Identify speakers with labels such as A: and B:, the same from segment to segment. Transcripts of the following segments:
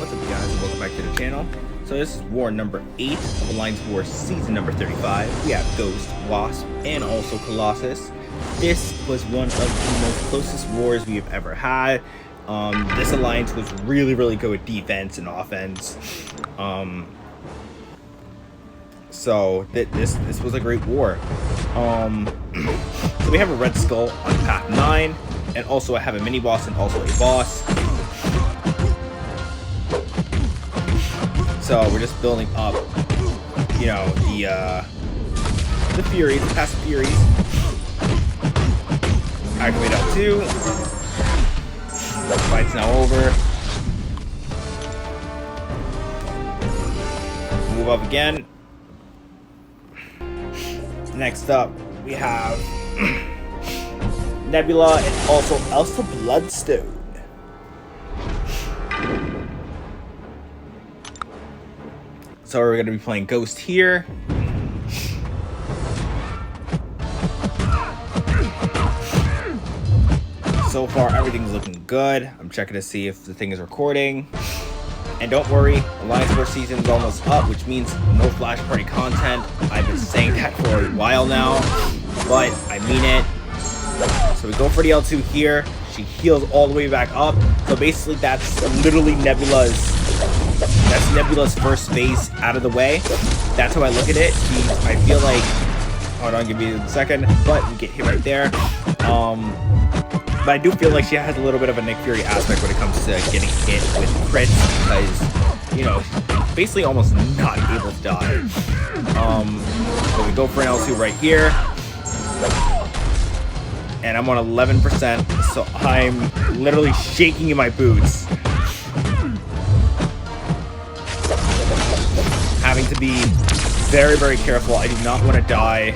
A: What's up guys, and welcome back to the channel. So this is war number 8 of Alliance War season number 35. We have Ghost, Wasp, and also Colossus. This was one of the most closest wars we have ever had. This alliance was really good with defense and offense. So this was a great war. So we have a Red Skull on path 9, and also I have a mini boss and also a boss. So we're just building up, you know, the Furies, the past Furies. Activate L2. The fight's now over. Move up again. Next up, we have Nebula and also Elsa Bloodstone. So we're going to be playing Ghost here. So far, everything's looking good. I'm checking to see if the thing is recording. And don't worry, Alliance War season is almost up, which means no Flash Party content. I've been saying that for a while now, but I mean it. So we go for the L2 here. She heals all the way back up. So basically, that's literally Nebula's first phase out of the way. That's how I look at it. I feel like, hold on, give me a second, but we get hit right there. But I do feel like she has a little bit of a Nick Fury aspect when it comes to getting hit with crits, because, you know, she's basically almost not able to die. So we go for an L2 right here. And I'm on 11%, so I'm literally shaking in my boots. Having to be very careful. I do not want to die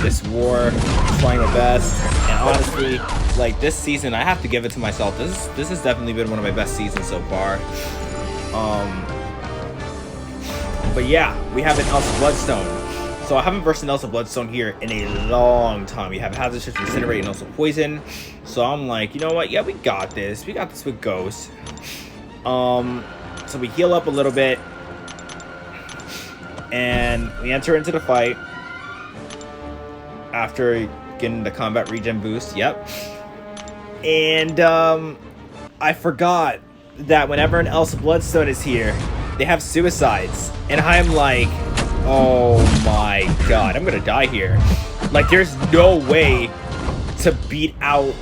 A: this war. I'm trying my best, and honestly, like, this season, I have to give it to myself. This has definitely been one of my best seasons so far. But yeah, we have an Elsa Bloodstone. So I haven't versed an Elsa Bloodstone here in a long time. We have Hazard Shift, Incinerate, and also Poison. So I'm like, you know what? Yeah, we got this. We got this with Ghost. So we heal up a little bit. And we enter into the fight after getting the combat regen boost. Yep. And I forgot that whenever an Elsa Bloodstone is here, they have suicides. And I'm like, oh my god, I'm gonna die here. Like, there's no way to beat out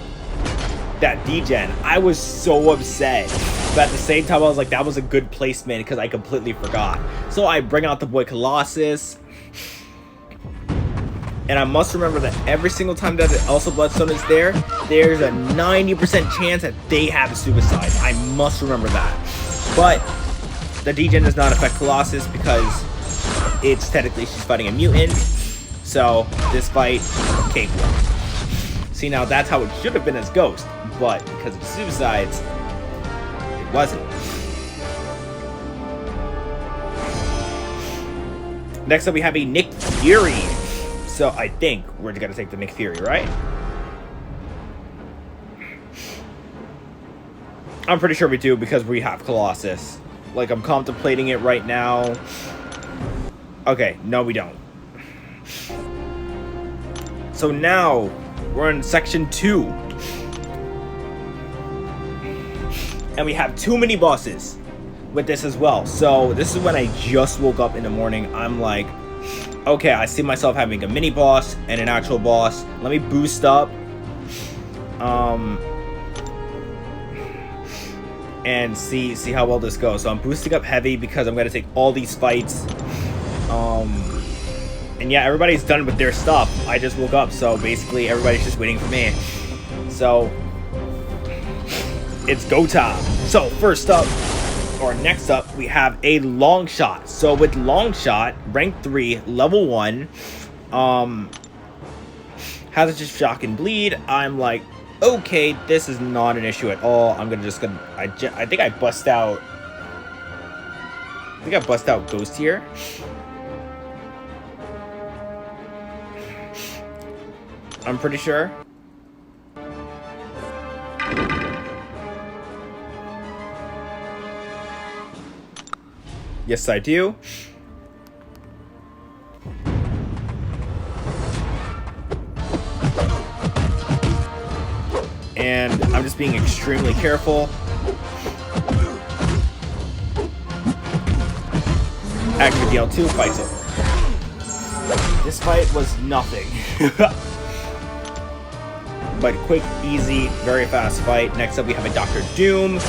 A: that degen. I was so upset. But at the same time, I was like, that was a good placement because I completely forgot. So I bring out the boy Colossus. And I must remember that every single time that the Elsa Bloodstone is there, there's a 90% chance that they have a suicide. I must remember that. But the degen does not affect Colossus because it's technically she's fighting a mutant. So this fight, cakewalk. See, now that's how it should have been as Ghost. But because of suicides, wasn't. Next up, we have a Nick Fury. So I think we're gonna take the Nick Fury, right? I'm pretty sure we do because we have Colossus. Like, I'm contemplating it right now. Okay, no, we don't. So now we're in section 2. And we have 2 mini bosses with this as well. So this is when I just woke up in the morning. I'm like, okay, I see myself having a mini boss and an actual boss. Let me boost up. And see how well this goes. So I'm boosting up heavy because I'm gonna take all these fights. And yeah, everybody's done with their stuff. I just woke up, so basically everybody's just waiting for me. So it's go time. So first up, or next up, we have a long shot. So with long shot, rank 3, level 1, Hazard Shift, Shock and Bleed. I'm like, okay, this is not an issue at all. I think I bust out Ghost here. I'm pretty sure. Yes, I do. And I'm just being extremely careful. Activate the L2, fight's over. This fight was nothing. But quick, easy, very fast fight. Next up, we have a Dr. Doom.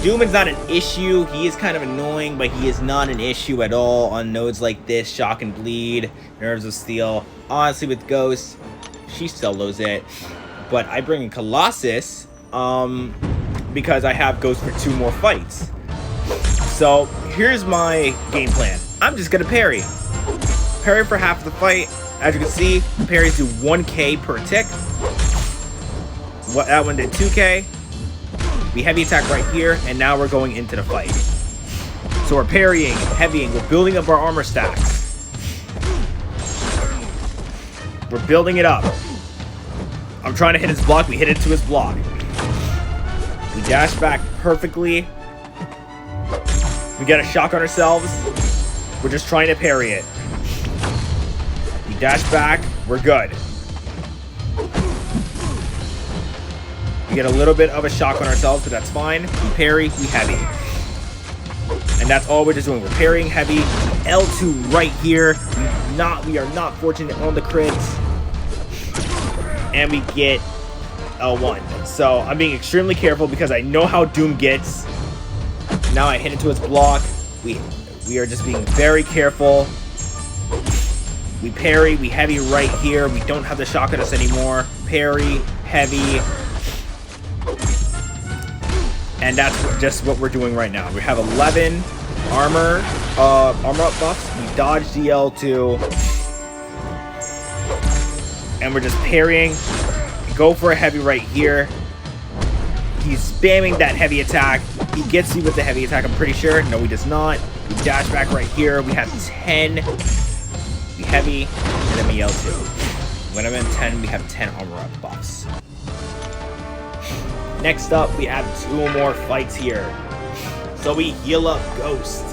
A: Doom is not an issue. He is kind of annoying, but he is not an issue at all on nodes like this. Shock and Bleed, Nerves of Steel. Honestly, with Ghost, she solos it. But I bring in Colossus because I have Ghost for 2 more fights. So here's my game plan. I'm just gonna parry. Parry for half of the fight. As you can see, parries do 1k per tick. That one did 2k. We heavy attack right here, and now we're going into the fight. So we're parrying, heavying, we're building up our armor stacks. We're building it up. I'm trying to hit his block, we hit it to his block. We dash back perfectly. We get a shock on ourselves. We're just trying to parry it. We dash back, we're good. We get a little bit of a shock on ourselves, but that's fine. We parry, we heavy. And that's all we're just doing. We're parrying heavy. L2 right here. We are not fortunate on the crits. And we get L1. So I'm being extremely careful because I know how Doom gets. Now I hit into his block. We are just being very careful. We parry, we heavy right here. We don't have the shock on us anymore. Parry, heavy. And that's just what we're doing right now. We have 11 armor up buffs. We dodge DL2. And we're just parrying. Go for a heavy right here. He's spamming that heavy attack. He gets you with the heavy attack, I'm pretty sure. No, he does not. We dash back right here. We have 10. We heavy, and then we L2. When I'm in 10, we have 10 armor up buffs. Next up, we have 2 more fights here. So we heal up Ghost.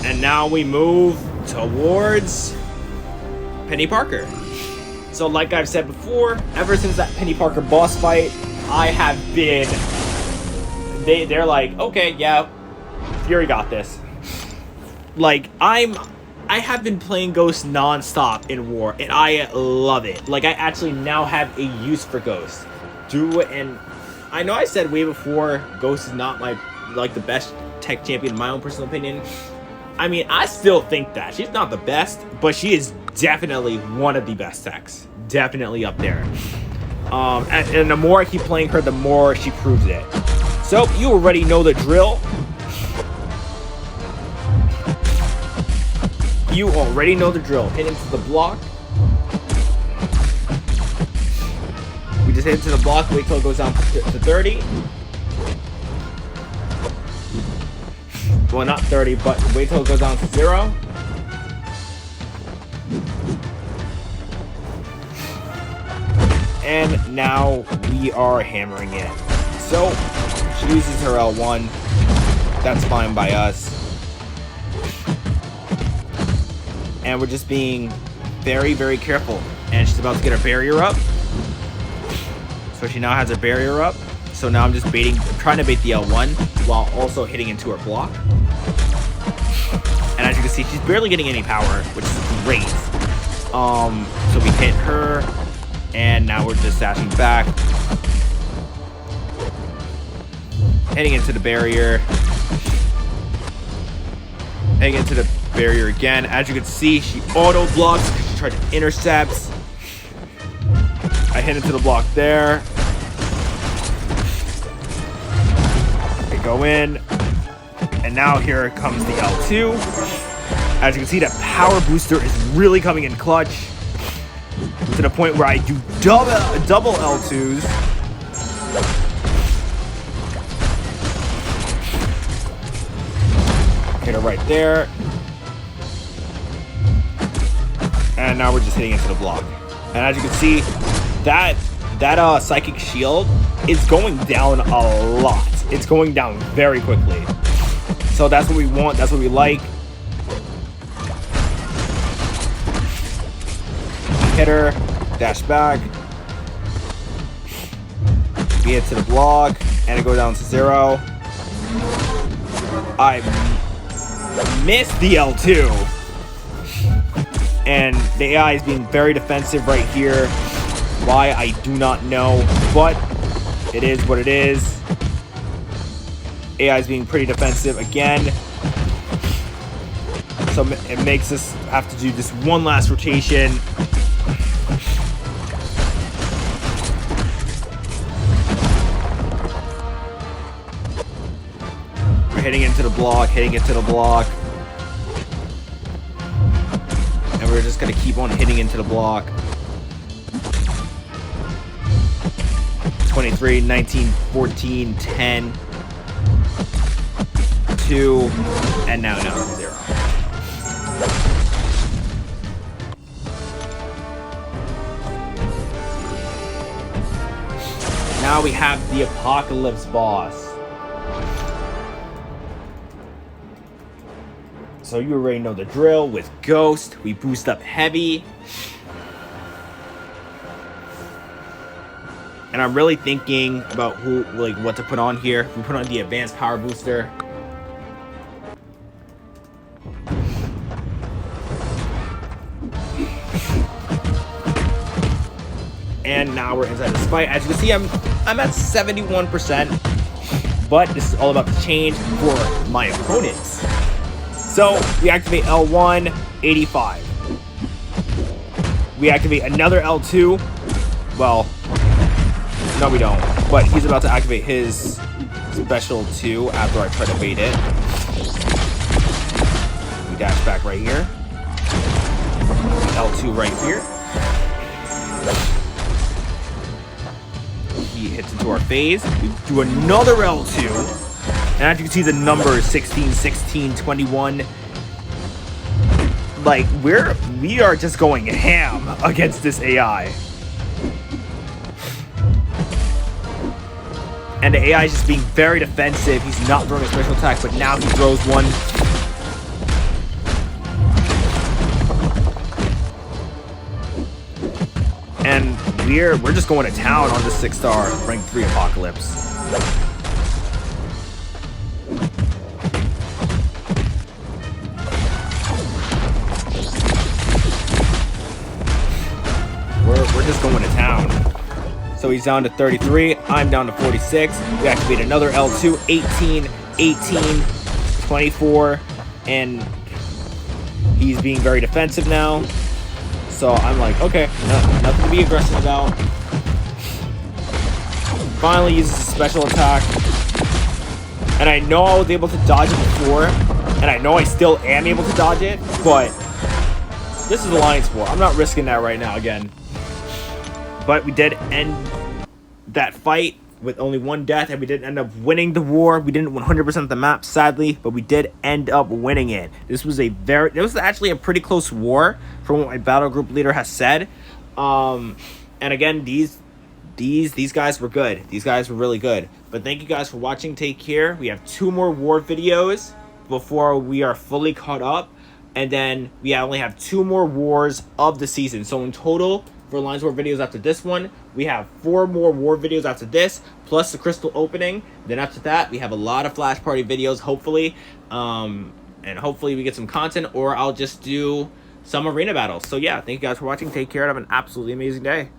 A: And now we move towards Penny Parker. So like I've said before, ever since that Penny Parker boss fight, I have been... They're like, okay, yeah, Fury got this. Like, I have been playing Ghost non-stop in War, and I love it. Like, I actually now have a use for Ghost. And I know I said way before, Ghost is not the best tech champion in my own personal opinion. I mean, I still think that. She's not the best, but she is definitely one of the best techs. Definitely up there. And the more I keep playing her, the more she proves it. So, you already know the drill. You already know the drill. Hit into the block. We just hit into the block, wait till it goes down to 30. Well, not 30, but wait till it goes down to 0. And now we are hammering it. So, she uses her L1. That's fine by us. And we're just being very, very careful. And she's about to get her barrier up. So she now has her barrier up. So now I'm just trying to bait the L1 while also hitting into her block. And as you can see, she's barely getting any power, which is great. So we hit her, and now we're just dashing back. Heading into the barrier. Heading into the barrier again. As you can see, she auto blocks because she tried to intercept. I hit into the block there. I go in. And now here comes the L2. As you can see, that power booster is really coming in clutch. To the point where I do double L2s. Hit her right there. And now we're just hitting into the block. And as you can see, that psychic shield is going down a lot. It's going down very quickly. So that's what we want. That's what we like. Hit her, dash back, be it to the block, and it go down to 0. I missed the L2, and the AI is being very defensive right here. Why, I do not know, but it is what it is. AI is being pretty defensive again, so it makes us have to do this one last rotation. We're hitting into the block, hitting it to the block, and we're just gonna keep on hitting into the block. 23, 19, 14, 10, 2, and now 0. Now we have the Apocalypse boss. So you already know the drill. With Ghost, we boost up heavy. And I'm really thinking about what to put on here. We put on the Advanced Power Booster. And now we're inside this fight. As you can see, I'm at 71%, but this is all about the change for my opponents. So we activate L1, 85. We activate another L2. Well, no, we don't. But he's about to activate his special 2 after I try to bait it. We dash back right here. L2 right here. He hits into our phase. We do another L2. And as you can see, the numbers 16, 16, 21. Like, we are just going ham against this AI. And the AI is just being very defensive. He's not throwing a special attack, but now he throws one. And we're just going to town on this 6-star rank 3 Apocalypse. We're just going to town. So he's down to 33, I'm down to 46. We activate another L2, 18, 18, 24, and he's being very defensive now. So I'm like, okay, nothing to be aggressive about. Finally uses a special attack. And I know I was able to dodge it before, and I know I still am able to dodge it, but this is Alliance War. I'm not risking that right now again. But we did end that fight with only 1 death, and we didn't end up winning the war. We didn't 100% the map, sadly, but we did end up winning it. This was actually a pretty close war from what my battle group leader has said. And again, these guys were good. These guys were really good. But thank you guys for watching. Take care. We have 2 more war videos before we are fully caught up, and then we only have 2 more wars of the season. So in total, for Alliance War videos after this one, we have 4 more war videos after this, plus the crystal opening. Then after that, we have a lot of Flash Party videos, hopefully. And hopefully we get some content, or I'll just do some arena battles. So yeah, thank you guys for watching. Take care and have an absolutely amazing day.